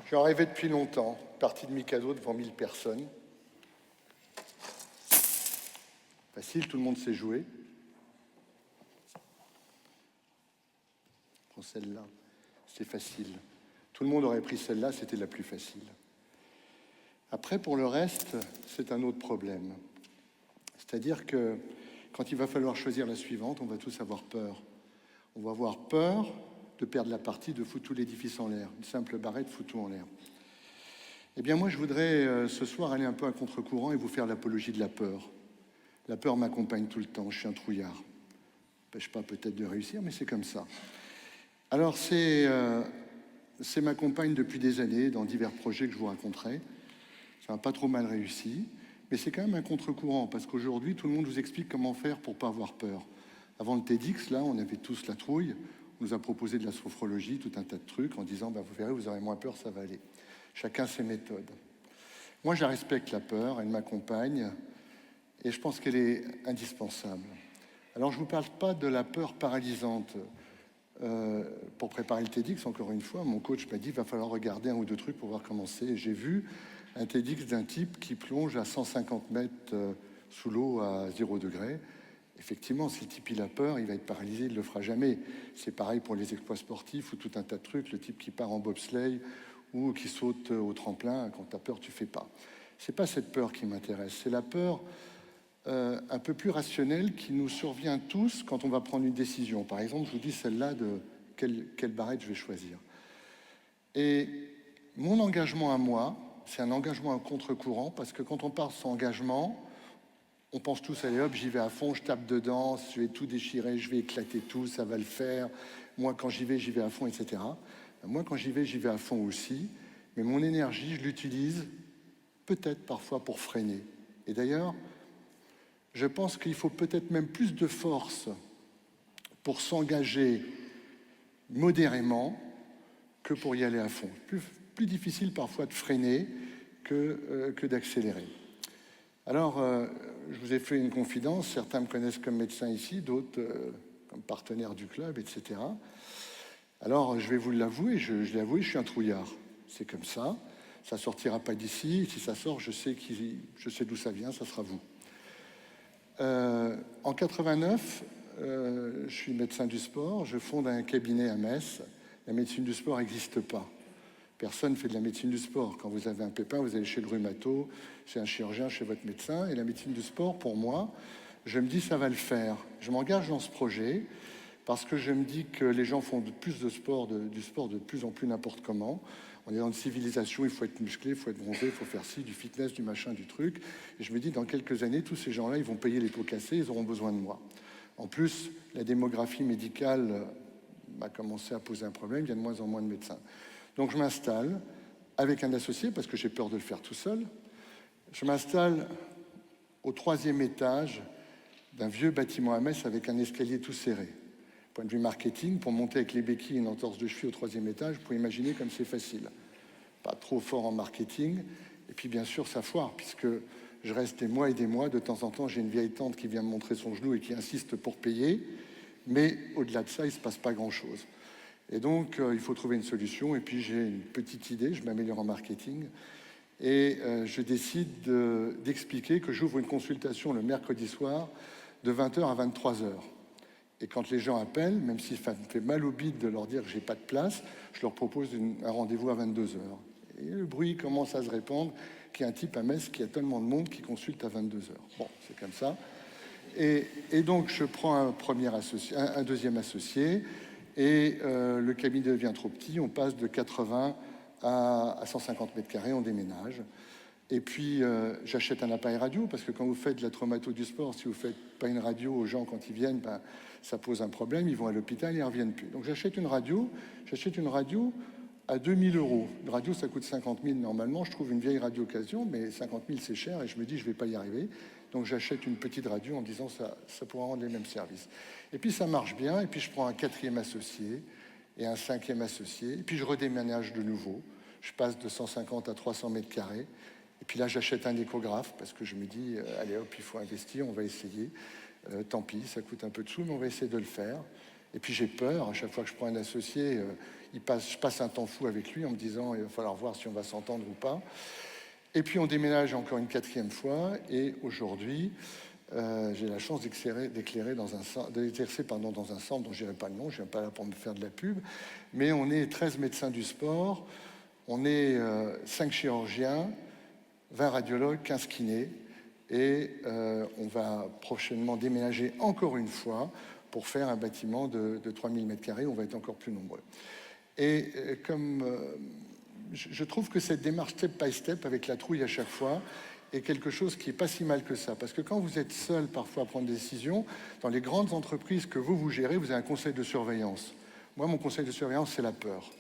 J'en rêvais depuis longtemps, partie de Mikado devant 1000 personnes. Facile, tout le monde sait jouer. Prends celle-là, c'est facile. Tout le monde aurait pris celle-là, c'était la plus facile. Après, pour le reste, c'est un autre problème. C'est-à-dire que quand il va falloir choisir la suivante, on va tous avoir peur. On va avoir peur de perdre la partie, de foutre tout l'édifice en l'air. Une simple barrette fout tout en l'air. Eh bien, moi, je voudrais ce soir aller un peu à contre-courant et vous faire l'apologie de la peur. La peur m'accompagne tout le temps, je suis un trouillard. N'empêche pas peut-être de réussir, mais c'est comme ça. Alors, c'est ma compagne depuis des années, dans divers projets que je vous raconterai. Ça n'a pas trop mal réussi, mais c'est quand même un contre-courant, parce qu'aujourd'hui, tout le monde vous explique comment faire pour ne pas avoir peur. Avant le TEDx, là, on avait tous la trouille. On nous a proposé de la sophrologie, tout un tas de trucs, en disant, vous verrez, vous aurez moins peur, ça va aller. Chacun ses méthodes. Moi, je la respecte, la peur, elle m'accompagne, et je pense qu'elle est indispensable. Alors, je ne vous parle pas de la peur paralysante. Pour préparer le TEDx, encore une fois, mon coach m'a dit, il va falloir regarder un ou deux trucs pour voir comment c'est. Et j'ai vu un TEDx d'un type qui plonge à 150 mètres sous l'eau à 0 degré. Effectivement, si le type il a peur, il va être paralysé, il ne le fera jamais. C'est pareil pour les exploits sportifs ou tout un tas de trucs. Le type qui part en bobsleigh ou qui saute au tremplin, quand tu as peur, tu ne fais pas. Ce n'est pas cette peur qui m'intéresse, c'est la peur un peu plus rationnelle qui nous survient tous quand on va prendre une décision. Par exemple, je vous dis celle-là de quelle barrette je vais choisir. Et mon engagement à moi, c'est un engagement à contre-courant, parce que quand on parle de son engagement, on pense tous, allez hop, j'y vais à fond, je tape dedans, je vais tout déchirer, je vais éclater tout, ça va le faire. Moi, quand j'y vais à fond, etc. Moi, quand j'y vais à fond aussi. Mais mon énergie, je l'utilise peut-être parfois pour freiner. Et d'ailleurs, je pense qu'il faut peut-être même plus de force pour s'engager modérément que pour y aller à fond. Plus difficile parfois de freiner que d'accélérer. Alors, je vous ai fait une confidence, certains me connaissent comme médecin ici, d'autres comme partenaire du club, etc. Alors, je vais vous l'avouer, je l'ai avoué, je suis un trouillard. C'est comme ça ne sortira pas d'ici. Si ça sort, je sais d'où ça vient, ça sera vous. En 89, je suis médecin du sport, je fonde un cabinet à Metz. La médecine du sport n'existe pas. Personne ne fait de la médecine du sport. Quand vous avez un pépin, vous allez chez le rhumato, chez un chirurgien, chez votre médecin. Et la médecine du sport, pour moi, je me dis ça va le faire. Je m'engage dans ce projet parce que je me dis que les gens font plus de sport, du sport de plus en plus n'importe comment. On est dans une civilisation, il faut être musclé, il faut être bronzé, il faut faire ci, du fitness, du machin, du truc. Et je me dis, dans quelques années, tous ces gens-là, ils vont payer les pots cassés, ils auront besoin de moi. En plus, la démographie médicale a commencé à poser un problème, il y a de moins en moins de médecins. Donc je m'installe avec un associé, parce que j'ai peur de le faire tout seul. Je m'installe au 3e étage d'un vieux bâtiment à Metz avec un escalier tout serré. Point de vue marketing, pour monter avec les béquilles et une entorse de cheville au 3e étage, vous pouvez imaginer comme c'est facile. Pas trop fort en marketing. Et puis bien sûr, ça foire, puisque je reste des mois et des mois. De temps en temps, j'ai une vieille tante qui vient me montrer son genou et qui insiste pour payer. Mais au-delà de ça, il ne se passe pas grand-chose. Et donc, il faut trouver une solution. Et puis, j'ai une petite idée, je m'améliore en marketing. Et je décide d'expliquer que j'ouvre une consultation le mercredi soir de 20h à 23h. Et quand les gens appellent, même si ça me fait mal au bide de leur dire que je n'ai pas de place, je leur propose un rendez-vous à 22h. Et le bruit commence à se répandre qu'il y a un type à Metz qui a tellement de monde qui consulte à 22h. Bon, c'est comme ça. Et donc, je prends un deuxième associé, et le cabinet devient trop petit. On passe de 80 à 150 mètres carrés, on déménage. Et puis, j'achète un appareil radio, parce que quand vous faites de la traumato du sport, si vous ne faites pas une radio aux gens quand ils viennent, ça pose un problème, ils vont à l'hôpital, ils ne reviennent plus. Donc j'achète une radio à 2000 €. Une radio, ça coûte 50 000 normalement. Je trouve une vieille radio occasion, mais 50 000, c'est cher, et je me dis, je ne vais pas y arriver. Donc j'achète une petite radio en me disant, ça pourra rendre les mêmes services. Et puis ça marche bien, et puis je prends un 4e associé, et un 5e associé, et puis je redéménage de nouveau. Je passe de 150 à 300 mètres carrés. Et puis là, j'achète un échographe parce que je me dis, allez hop, il faut investir, on va essayer. Tant pis, ça coûte un peu de sous, mais on va essayer de le faire. Et puis j'ai peur, à chaque fois que je prends un associé, je passe un temps fou avec lui en me disant il va falloir voir si on va s'entendre ou pas. Et puis on déménage encore une 4e fois, et aujourd'hui, j'ai la chance d'exercer dans un centre dont je n'irai pas le nom, je ne viens pas là pour me faire de la pub, mais on est 13 médecins du sport, on est 5 chirurgiens, 20 radiologues, 15 kinés, et on va prochainement déménager encore une fois pour faire un bâtiment de 3000 m², on va être encore plus nombreux. Et je trouve que cette démarche step by step, avec la trouille à chaque fois, est quelque chose qui n'est pas si mal que ça. Parce que quand vous êtes seul parfois à prendre des décisions, dans les grandes entreprises que vous gérez, vous avez un conseil de surveillance. Moi, mon conseil de surveillance, c'est la peur.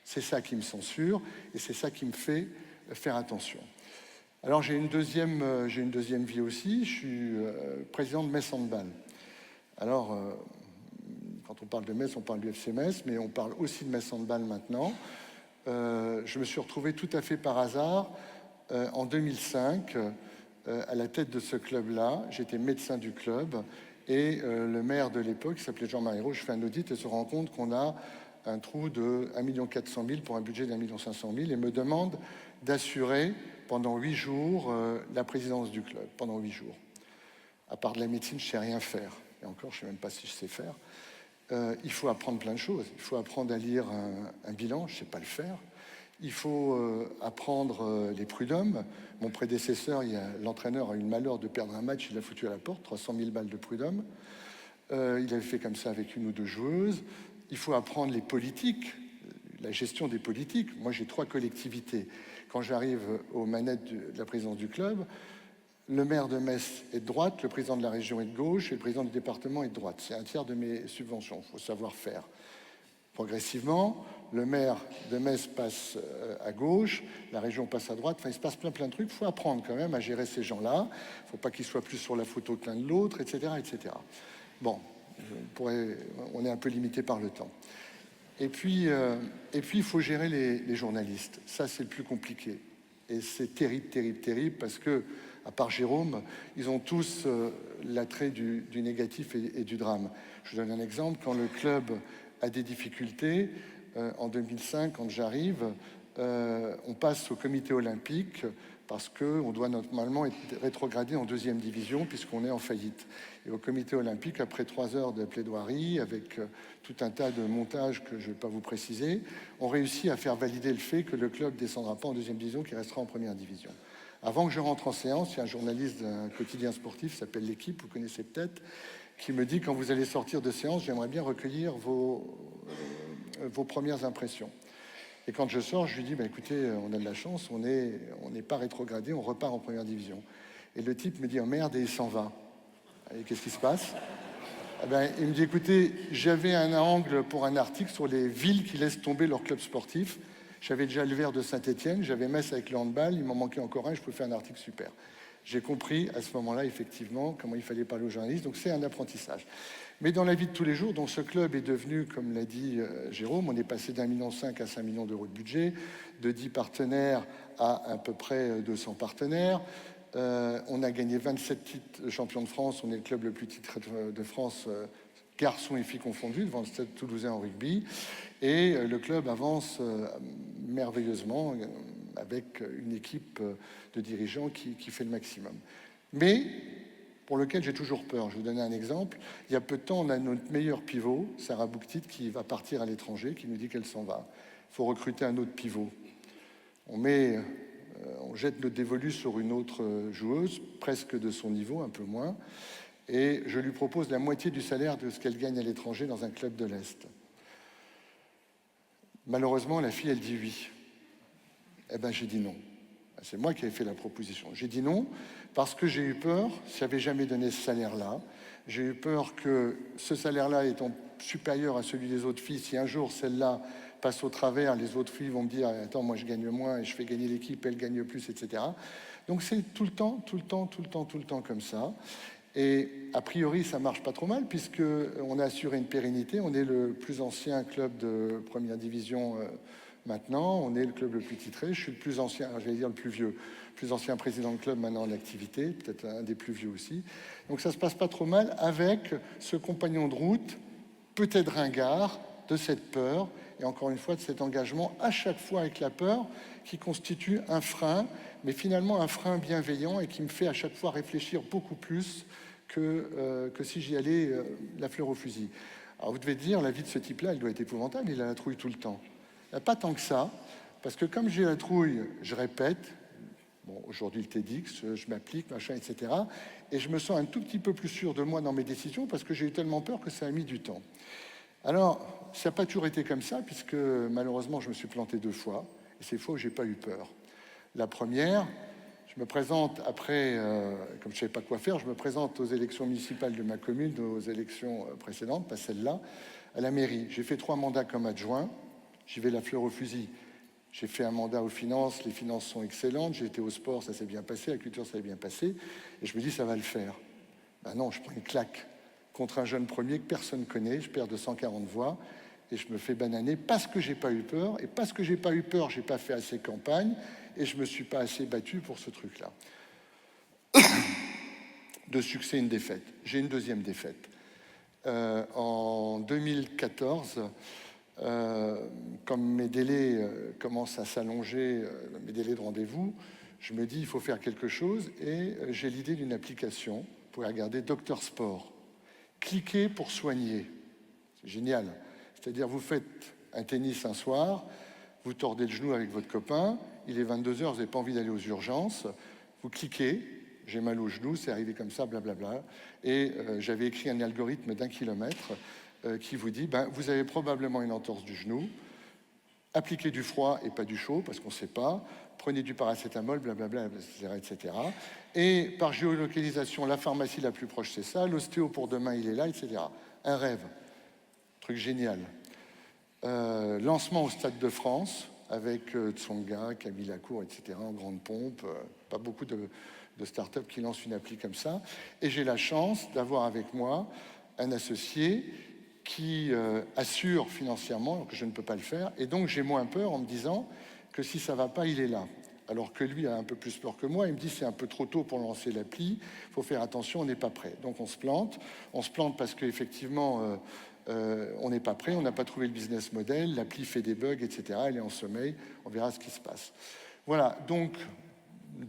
C'est ça qui me censure et c'est ça qui me fait faire attention. Alors j'ai une deuxième vie aussi, je suis président de Metz Handball. Alors, quand on parle de Metz, on parle du FC Metz, mais on parle aussi de Metz Handball maintenant. Je me suis retrouvé tout à fait par hasard en 2005 à la tête de ce club-là. J'étais médecin du club et le maire de l'époque, qui s'appelait Jean-Marie Roux, je fais un audit et se rend compte qu'on a un trou de 1 400 000 pour un budget d'1 500 000 et me demande d'assurer pendant 8 jours la présidence du club, pendant 8 jours. À part de la médecine, je ne sais rien faire. Et encore, je ne sais même pas si je sais faire. Il faut apprendre plein de choses. Il faut apprendre à lire un bilan, je ne sais pas le faire. Il faut apprendre les prud'hommes. Mon prédécesseur, l'entraîneur a eu le malheur de perdre un match, il l'a foutu à la porte, 300 000 balles de prud'hommes. Il avait fait comme ça avec 1 ou 2 joueuses. Il faut apprendre les politiques, la gestion des politiques. Moi, j'ai 3 collectivités. Quand j'arrive aux manettes de la présidence du club, le maire de Metz est de droite, le président de la région est de gauche et le président du département est de droite. C'est un tiers de mes subventions, il faut savoir faire. Progressivement, le maire de Metz passe à gauche, la région passe à droite, enfin il se passe plein de trucs, il faut apprendre quand même à gérer ces gens-là, il ne faut pas qu'ils soient plus sur la photo que l'un de l'autre, etc., etc. Bon, on est un peu limité par le temps. Et puis il faut gérer les journalistes, ça c'est le plus compliqué. Et c'est terrible, terrible, terrible, parce que, à part Jérôme, ils ont tous l'attrait du négatif et du drame. Je vous donne un exemple. Quand le club a des difficultés, en 2005, quand j'arrive, on passe au comité olympique parce qu'on doit normalement être rétrogradé en 2e division puisqu'on est en faillite. Et au comité olympique, après 3 heures de plaidoirie, avec tout un tas de montages que je ne vais pas vous préciser, on réussit à faire valider le fait que le club ne descendra pas en 2e division, qu'il restera en 1re division. Avant que je rentre en séance, il y a un journaliste d'un quotidien sportif, qui s'appelle L'Équipe, vous connaissez peut-être, qui me dit, quand vous allez sortir de séance, j'aimerais bien recueillir vos premières impressions. Et quand je sors, je lui dis, écoutez, on a de la chance, on n'est pas rétrogradé, on repart en 1re division. Et le type me dit, oh merde, et il s'en va. Et qu'est-ce qui se passe? Il me dit, écoutez, j'avais un angle pour un article sur les villes qui laissent tomber leur club sportif. J'avais déjà le Vert de Saint-Étienne, j'avais Metz avec le handball, il m'en manquait encore un, je pouvais faire un article super. J'ai compris à ce moment-là, effectivement, comment il fallait parler aux journalistes. Donc c'est un apprentissage. Mais dans la vie de tous les jours, donc ce club est devenu, comme l'a dit Jérôme, on est passé d'1,5 million à 5 millions d'euros de budget, de 10 partenaires à peu près 200 partenaires. On a gagné 27 titres de champion de France. On est le club le plus titré de France, garçons et filles confondus, devant le Stade Toulousain en rugby. Et le club avance merveilleusement avec une équipe de dirigeants qui fait le maximum. Mais pour lequel j'ai toujours peur. Je vais vous donner un exemple. Il y a peu de temps, on a notre meilleur pivot, Sarah Bouktit, qui va partir à l'étranger, qui nous dit qu'elle s'en va. Il faut recruter un autre pivot. On jette notre dévolu sur une autre joueuse, presque de son niveau, un peu moins, et je lui propose la moitié du salaire de ce qu'elle gagne à l'étranger dans un club de l'Est. Malheureusement, la fille, elle dit oui. J'ai dit non. C'est moi qui avais fait la proposition. J'ai dit non parce que j'ai eu peur, si j'avais jamais donné ce salaire-là, j'ai eu peur que ce salaire-là étant supérieur à celui des autres filles, si un jour celle-là passe au travers, les autres filles vont me dire « Attends, moi je gagne moins et je fais gagner l'équipe, elle gagne plus, etc. » Donc c'est tout le temps comme ça. Et a priori, ça marche pas trop mal puisqu'on a assuré une pérennité. On est le plus ancien club de 1re division maintenant, on est le club le plus titré. Je suis le plus ancien, j'allais dire le plus vieux, le plus ancien président de club maintenant en activité, peut-être un des plus vieux aussi. Donc ça se passe pas trop mal avec ce compagnon de route peut-être ringard, de cette peur, et encore une fois de cet engagement à chaque fois avec la peur, qui constitue un frein, mais finalement un frein bienveillant et qui me fait à chaque fois réfléchir beaucoup plus que si j'y allais la fleur au fusil. Alors vous devez dire, la vie de ce type-là, elle doit être épouvantable, il a la trouille tout le temps. Pas tant que ça, parce que comme j'ai la trouille, je répète, bon, aujourd'hui le TEDx, je m'applique, machin, etc. Et je me sens un tout petit peu plus sûr de moi dans mes décisions parce que j'ai eu tellement peur que ça a mis du temps. Alors, ça n'a pas toujours été comme ça, puisque malheureusement, je me suis planté 2 fois. Et c'est fois où je n'ai pas eu peur. La première, je me présente après, comme je ne savais pas quoi faire, je me présente aux élections municipales de ma commune, aux élections précédentes, pas celle-là, à la mairie. J'ai fait 3 mandats comme adjoint. J'y vais la fleur au fusil. J'ai fait un mandat aux finances, les finances sont excellentes. J'ai été au sport, ça s'est bien passé. La culture, ça s'est bien passé. Et je me dis, ça va le faire. Ben non, je prends une claque contre un jeune premier que personne ne connaît. Je perds 240 voix et je me fais bananer parce que j'ai pas eu peur. Et parce que j'ai pas eu peur, j'ai pas fait assez campagne et je me suis pas assez battu pour ce truc-là. De succès, une défaite. J'ai une deuxième défaite. En 2014, comme mes délais commencent à s'allonger, mes délais de rendez-vous, je me dis il faut faire quelque chose et j'ai l'idée d'une application pour regarder Docteur Sport. Cliquez pour soigner. C'est génial. C'est-à-dire vous faites un tennis un soir, vous tordez le genou avec votre copain, il est 22h, vous n'avez pas envie d'aller aux urgences, vous cliquez, j'ai mal au genou, c'est arrivé comme ça, blablabla. Et j'avais écrit un algorithme d'1 kilomètre qui vous dit, vous avez probablement une entorse du genou, appliquez du froid et pas du chaud, parce qu'on ne sait pas, prenez du paracétamol, blablabla, etc. Et par géolocalisation, la pharmacie la plus proche, c'est ça, l'ostéo pour demain, il est là, etc. Un rêve, truc génial. Lancement au Stade de France, avec Tsonga, Camille Lacour, etc., en grande pompe, pas beaucoup de start-up qui lancent une appli comme ça. Et j'ai la chance d'avoir avec moi un associé qui assure financièrement que je ne peux pas le faire. Et donc, j'ai moins peur en me disant que si ça ne va pas, il est là. Alors que lui a un peu plus peur que moi. Il me dit c'est un peu trop tôt pour lancer l'appli. Il faut faire attention, on n'est pas prêt. Donc, on se plante. On se plante parce qu'effectivement, on n'est pas prêt. On n'a pas trouvé le business model. L'appli fait des bugs, etc. Elle est en sommeil. On verra ce qui se passe. Voilà. Donc,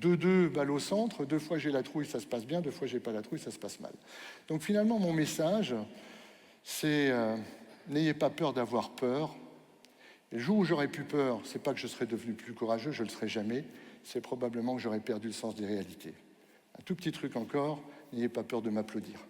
2-2 balles au centre. 2 fois j'ai la trouille, ça se passe bien. 2 fois j'ai pas la trouille, ça se passe mal. Donc, finalement, mon message, c'est n'ayez pas peur d'avoir peur. Et le jour où j'aurais plus peur, c'est pas que je serais devenu plus courageux, je le serai jamais, c'est probablement que j'aurais perdu le sens des réalités. Un tout petit truc encore, n'ayez pas peur de m'applaudir.